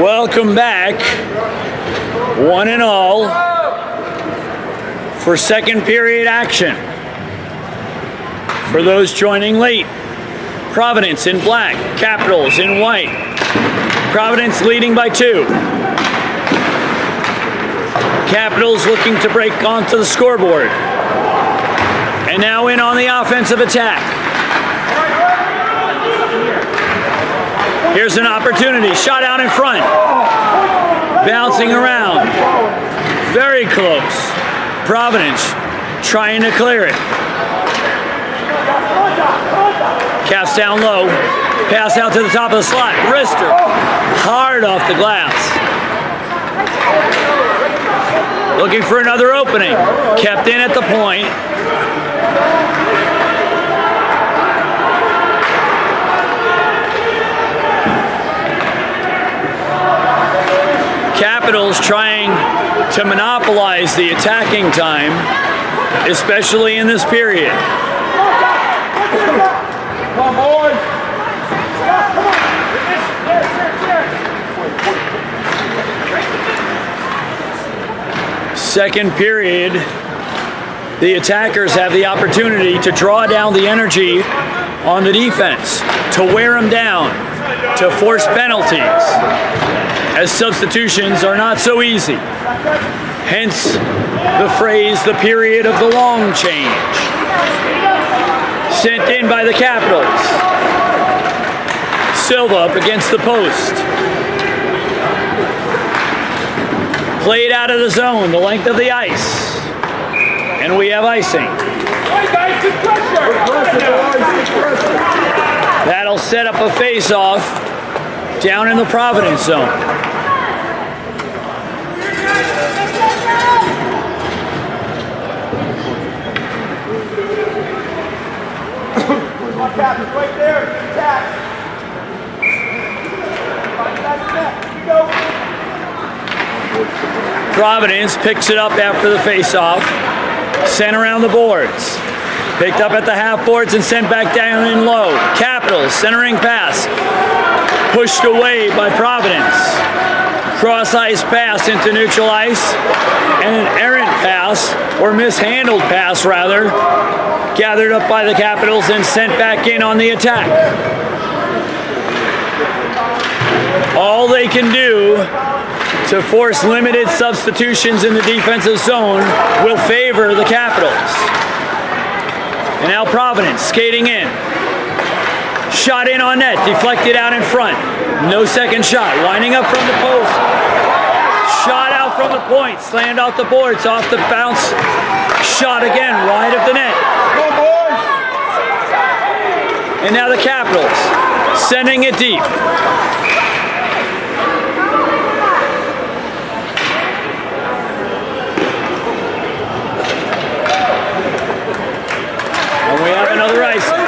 Welcome back, one and all, for second period action. For those joining late, Providence in black, Capitals in white. Providence leading by 2. Capitals looking to break onto the scoreboard. And now in on the offensive attack. Here's an opportunity, shot out in front. Bouncing around, very close. Providence trying to clear it. Caps down low, pass out to the top of the slot. Wrister, hard off the glass. Looking for another opening, kept in at the point. Capitals trying to monopolize the attacking time, especially in this period. Come on. Second period, the attackers have the opportunity to draw down the energy on the defense, to wear them down, to force penalties, as substitutions are not so easy. Hence the phrase, the period of the long change. Sent in by the Capitals. Silva up against the post. Played out of the zone, the length of the ice. And we have icing. That'll set up a face-off down in the Providence zone. Right there, attack. Providence picks it up after the face-off. Sent around the boards. Picked up at the half boards and sent back down in low. Capitals, centering pass. Pushed away by Providence. Cross-ice pass into neutral ice. And an errant pass, or mishandled pass rather, gathered up by the Capitals and sent back in on the attack. All they can do to force limited substitutions in the defensive zone will favor the Capitals. And now Providence skating in. Shot in on net, deflected out in front. No second shot, lining up from the post. Shot out from the point, slammed off the boards, off the bounce. Shot again, wide of the net. And now the Capitals sending it deep. And we have another icing.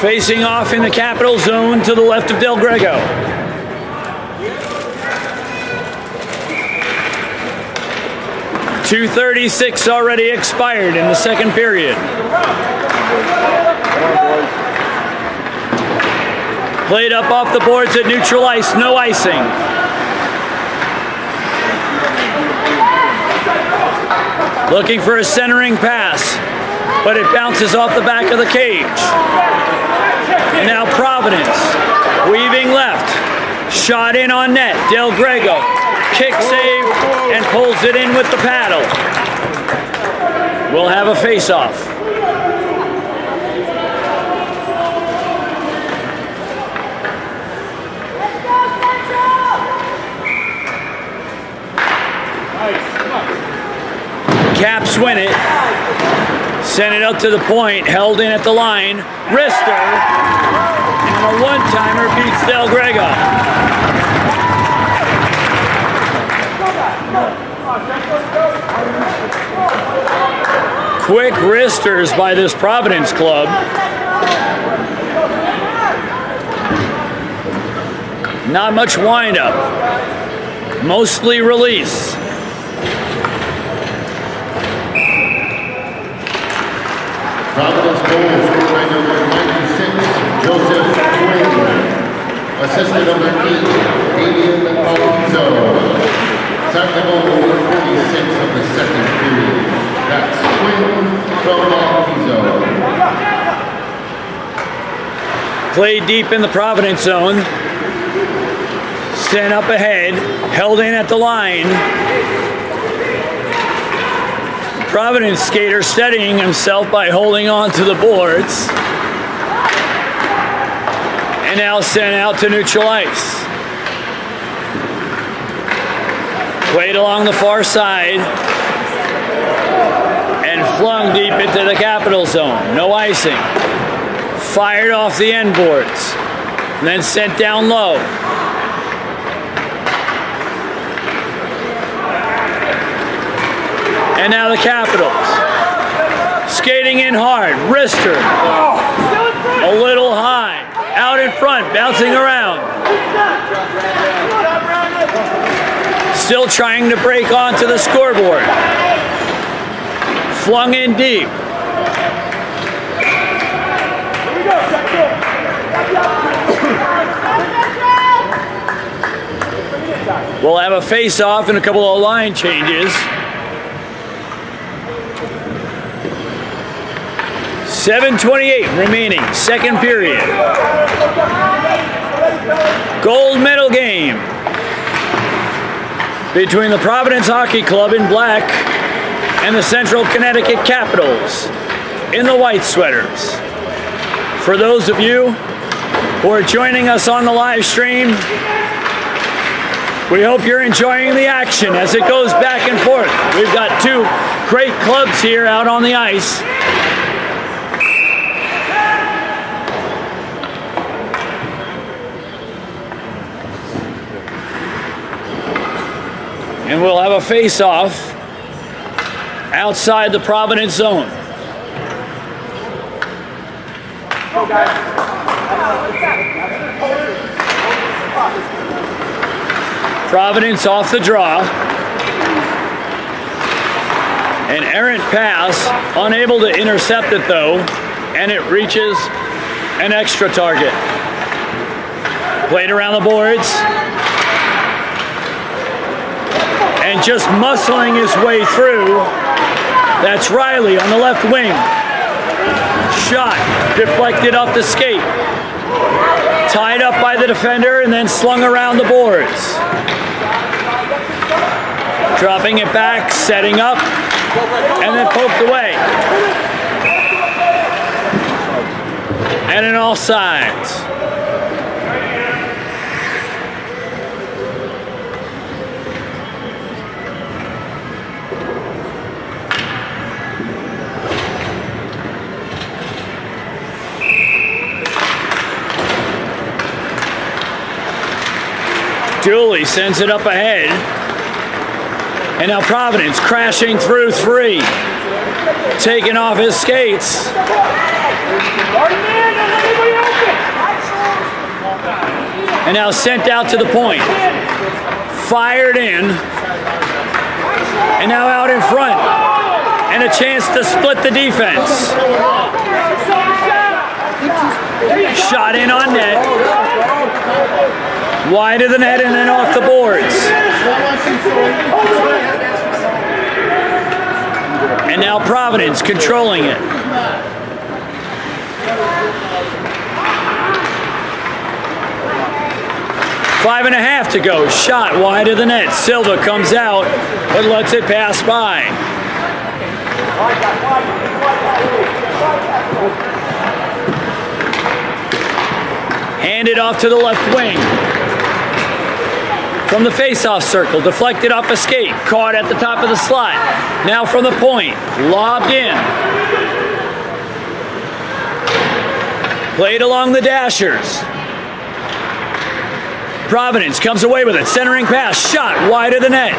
Facing off in the Capital zone to the left of Del Grego. .236 already expired in the second period. Played up off the boards at neutral ice, no icing. Looking for a centering pass, but it bounces off the back of the cage. And now Providence, weaving left, shot in on net, Del Grego, kick save, and pulls it in with the paddle. We'll have a face-off. Caps win it. Sent it up to the point, held in at the line. Wrister, and a one-timer beats Del Grego. Quick wristers by this Providence club. Not much wind-up. Mostly release. Providence goal, scored by number 96, Joseph Quinn. Assistant number 8, Damian Alonso. Technical over 46 of the second period. That's Quinn from Alonso. Played deep in the Providence zone. Sent up ahead, held in at the line. Providence skater steadying himself by holding on to the boards. And now sent out to neutral ice. Played along the far side and flung deep into the Capital zone. No icing. Fired off the end boards. And then sent down low. And now the Capitals. Skating in hard. Wrister. A little high. Out in front. Bouncing around. Still trying to break onto the scoreboard. Flung in deep. We'll have a face-off and a couple of line changes. 7:28 remaining, second period. Gold medal game between the Providence Hockey Club in black and the Central Connecticut Capitals in the white sweaters. For those of you who are joining us on the live stream, we hope you're enjoying the action as it goes back and forth. We've got two great clubs here out on the ice. And we'll have a face-off outside the Providence zone. Providence off the draw. An errant pass, unable to intercept it though, and it reaches an extra target. Played around the boards. And just muscling his way through, that's Riley on the left wing. Shot, deflected off the skate. Tied up by the defender and then slung around the boards. Dropping it back, setting up, and then poked away. And an offsides. Dooley sends it up ahead. And now Providence crashing through three. Taking off his skates. And now sent out to the point. Fired in. And now out in front. And a chance to split the defense. Shot in on net. Wide of the net and then off the boards. And now Providence controlling it. Five and a half to go. Shot wide of the net. Silva comes out but lets it pass by. Handed off to the left wing. From the face-off circle, deflected off a skate, caught at the top of the slot. Now from the point, lobbed in. Played along the dashers. Providence comes away with it, centering pass, shot wide of the net,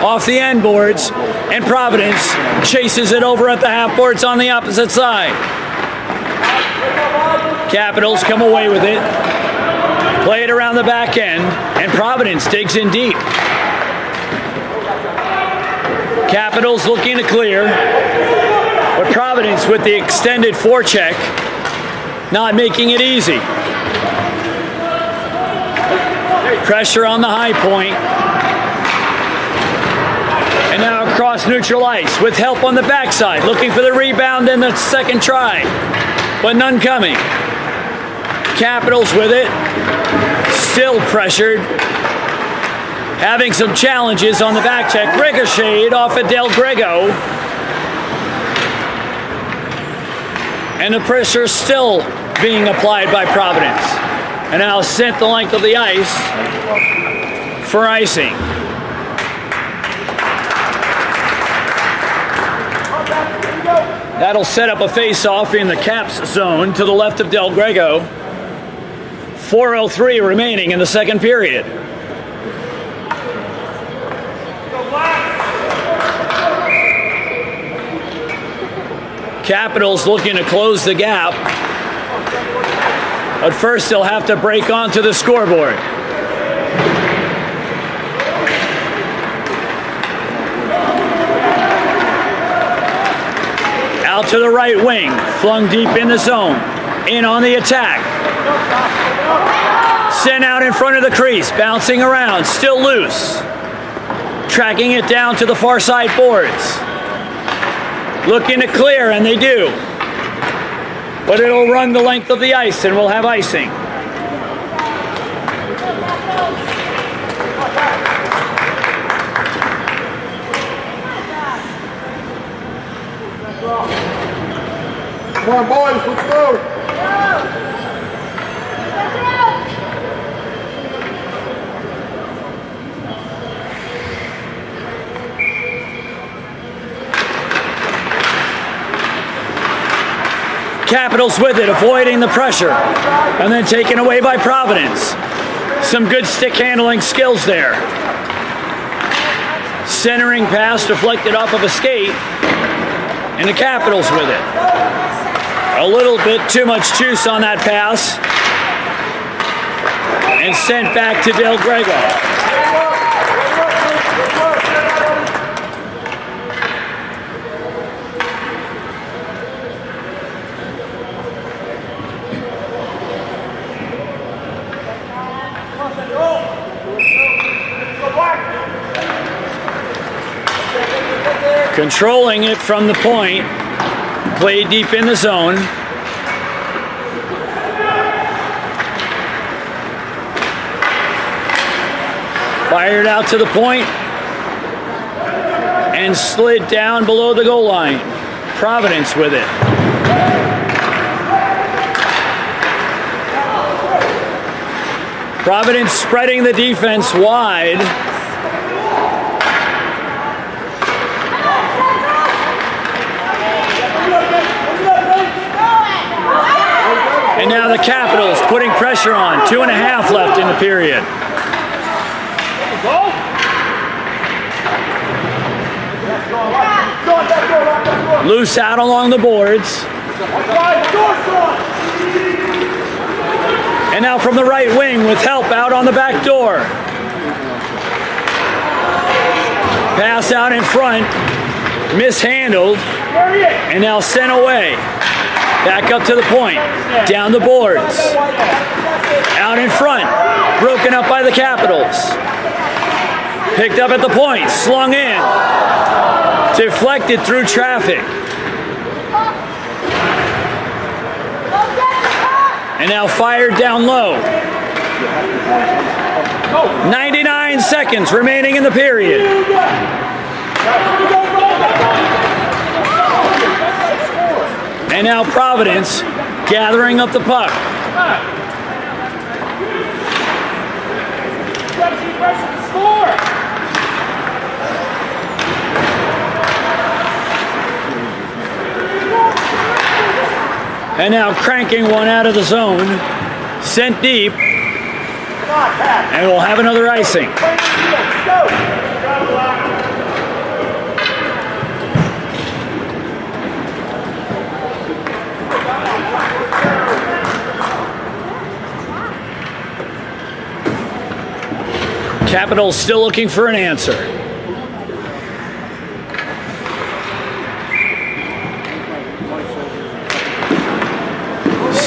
off the end boards, and Providence chases it over at the half boards on the opposite side. Capitals come away with it. Play it around the back end, and Providence digs in deep. Capitals looking to clear. But Providence with the extended forecheck, not making it easy. Pressure on the high point. And now across neutral ice with help on the backside, looking for the rebound in the second try, but none coming. Capitals with it, still pressured. Having some challenges on the back check. Ricocheted off of Del Grego. And the pressure still being applied by Providence. And now sent the length of the ice for icing. That'll set up a face-off in the Caps zone to the left of Del Grego. 4:03 remaining in the second period. Capitals looking to close the gap. But first they'll have to break onto the scoreboard. Out to the right wing, flung deep in the zone. In on the attack. Sent out in front of the crease, bouncing around, still loose. Tracking it down to the far side boards. Looking to clear, and they do. But it'll run the length of the ice, and we'll have icing. Come on, boys, let's go. Capitals with it, avoiding the pressure, and then taken away by Providence. Some good stick handling skills there. Centering pass deflected off of a skate, and the Capitals with it. A little bit too much juice on that pass, and sent back to Del Grego. Controlling it from the point, played deep in the zone. Fired out to the point and slid down below the goal line. Providence with it. Providence spreading the defense wide. And now the Capitals putting pressure on. 2.5 left in the period. Loose out along the boards. And now from the right wing with help out on the back door. Pass out in front. Mishandled. And now sent away. Back up to the point, down the boards, out in front, broken up by the Capitals. Picked up at the point, slung in, deflected through traffic. And now fired down low. 99 seconds remaining in the period. And now Providence gathering up the puck. And now cranking one out of the zone, sent deep, and we'll have another icing. Capitals still looking for an answer.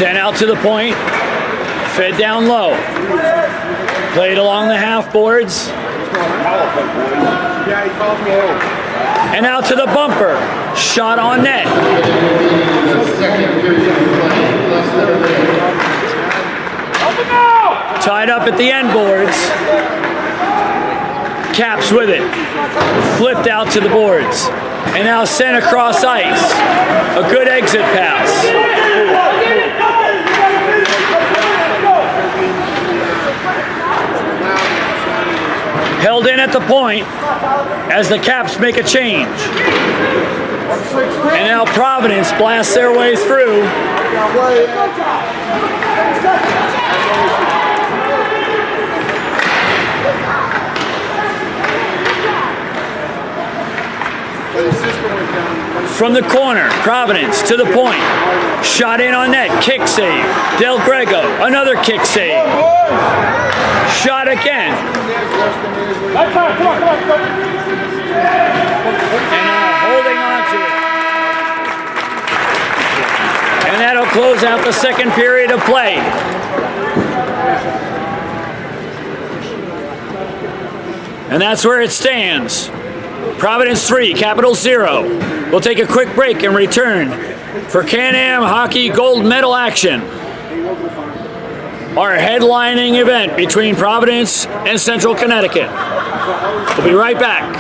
Sent out to the point. Fed down low. Played along the half boards. Yeah, he calls me home. And out to the bumper. Shot on net. The second period of play, plus number 8. Tied up at the end boards. Caps with it. Flipped out to the boards. And now sent across ice. A good exit pass. Held in at the point as the Caps make a change. And now Providence blasts their way through. From the corner, Providence to the point. Shot in on net, kick save. Del Grego, another kick save. Shot again. And holding on to it. And that'll close out the second period of play. And that's where it stands. Providence 3, Capitals 0. We'll take a quick break and return for Can-Am Hockey Gold Medal action. Our headlining event between Providence and Central Connecticut. We'll be right back.